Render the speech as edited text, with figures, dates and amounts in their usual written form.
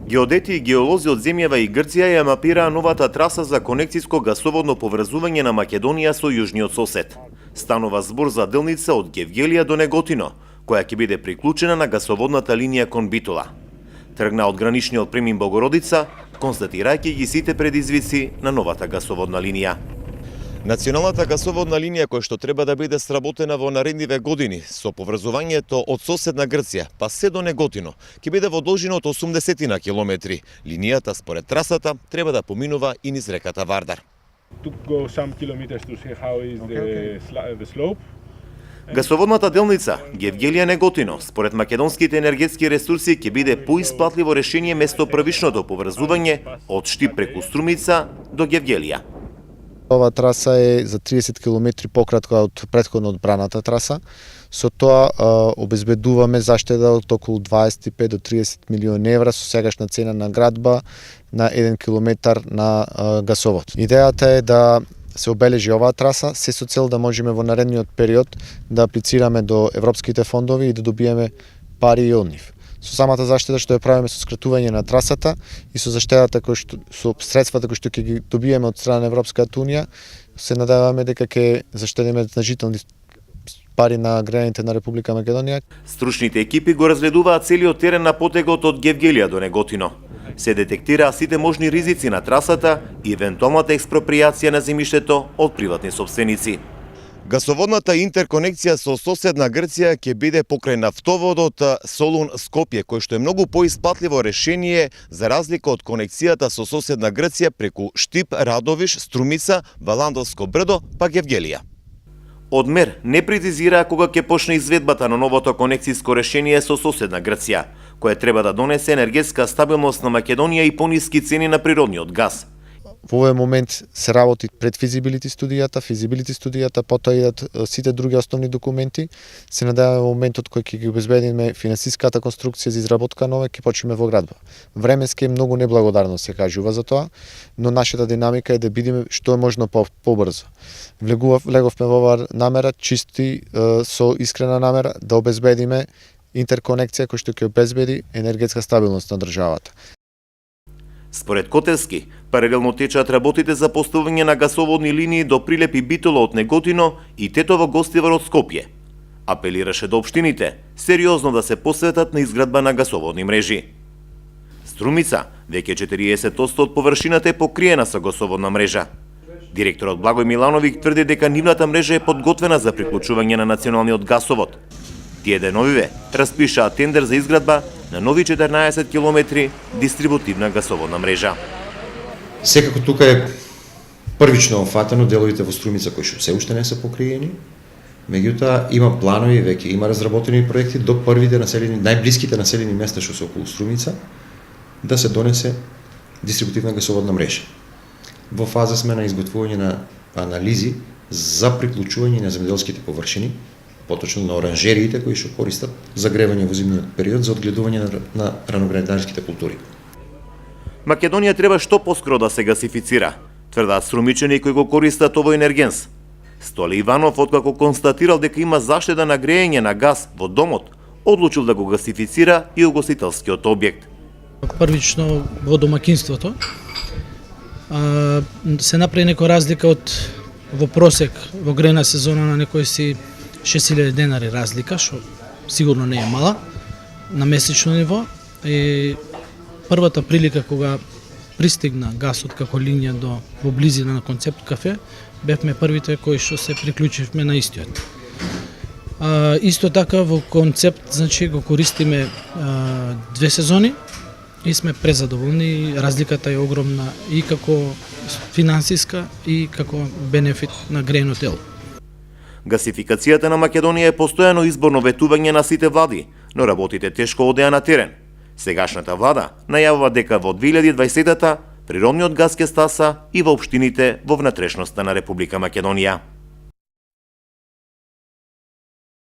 Геодети и геолози од земјава и Грција ја мапираа новата траса за конекциско гасоводно поврзување на Македонија со јужниот сосед. Станува збор за делница од Гевгелија до Неготино, која ќе биде приклучена на гасоводната линија кон Битола. Тргна од граничниот премин Богородица, констатирајќи ги сите предизвици на новата гасоводна линија. Националната гасоводна линија која што треба да биде сработена во наредниве години со поврзувањето од соседна Грција па се до Неготино ќе биде во должина од 80 на километри. Линијата според трасата треба да поминува и низ реката Вардар. Гасоводната делница Гевгелија Неготино според македонските енергетски ресурси ќе биде поисплатливо решение место првичното поврзување од Штип преку Струмица до Гевгелија. Ова траса е за 30 км пократка од претходно одбраната траса. Со тоа обезбедуваме заштеда од околу 25 до 30 милиони евра со сегашна цена на градба на 1 километар на гасовод. Идејата е да се обележи оваа траса, се со цел да можеме во наредниот период да аплицираме до европските фондови и да добиеме пари од нив. Со самата заштеда што ја правиме со скратување на трасата и со заштедата со средствата кои што ќе ги добиеме од страна на Европската унија, се надеваме дека ќе заштедиме значителни пари на граѓаните на Република Македонија. Стручните екипи го разгледуваат целиот терен на потегот од Гевгелија до Неготино. Се детектираа сите можни ризици на трасата и евентуалната експропријација на земјиштето од приватни сопственици. Гасоводната интерконекција со соседна Грција ќе биде покрај нафтоводот Солун-Скопје, кој што е многу поисплатливо решение за разлика од конекцијата со соседна Грција преку Штип, Радовиш, Струмица, Валандовско брдо, па Гевгелија. Одмер не прецизира кога ќе почне изведбата на новото конекциско решение со соседна Грција, која треба да донесе енергетска стабилност на Македонија и пониски цени на природниот газ. Во овој момент се работи пред физибилити студијата, потоа идат сите други основни документи. Се надеваме во моментот кој ќе ги обезбедиме финансиската конструкција за изработка на ова, ќе почнеме во градба. Временски е многу неблагодарно се кажува за тоа, но нашата динамика е да бидеме што е можно побрзо. Влеговме во оваа намера, чисти со искрена намера да обезбедиме интерконекција која што ќе обезбеди енергетска стабилност на државата. Според Котевски, паралелно течат работите за поставување на гасоводни линии до Прилеп и Битола од Неготино и Тетово Гостивар од Скопје. Апелираше до општините сериозно да се посветат на изградба на гасоводни мрежи. Струмица, веќе 40% од површината е покриена со гасоводна мрежа. Директорот Благој Милановиќ тврди дека нивната мрежа е подготвена за приклучување на националниот гасовод. Тие деновиве распишаа тендер за изградба на нови 14 километри дистрибутивна гасоводна мрежа. Секако тука е првично офатено деловите во Струмица кои што се уште не се покриени. Меѓутоа има планови, веќе има разработени проекти до првите најблиските населени места што се околу Струмица да се донесе дистрибутивна гасоводна мрежа. Во фаза сме на изготвување на анализи за приклучување на земјоделските површини, поточно на оранжериите кои што користат за гревање во зимниот период за одгледување на раноградарските култури. Македонија треба што поскоро да се гасифицира, тврдаат струмичани кои го користат овој енергенс. Столе Иванов, откако констатирал дека има заштеда на грејење на газ во домот, одлучил да го гасифицира и угостителскиот објект. Првично во домакинството се направи некоја разлика од во просек во грејна сезона на некои си 6000 денари разлика, што сигурно не е мала, на месечно ниво. И првата прилика кога пристигна гасот како линија во близина на Концепт кафе, бевме првите кои што се приклучивме на истиот. Исто така во Концепт, значи го користиме 2 сезони и сме презадоволни, разликата е огромна и како финансиска и како бенефит на грејно тело. Гасификацијата на Македонија е постојано изборно ветување на сите влади, но работите тешко одеа на терен. Сегашната влада најавува дека во 2020-та природниот газ ќе стаса и во општините во внатрешноста на Република Македонија.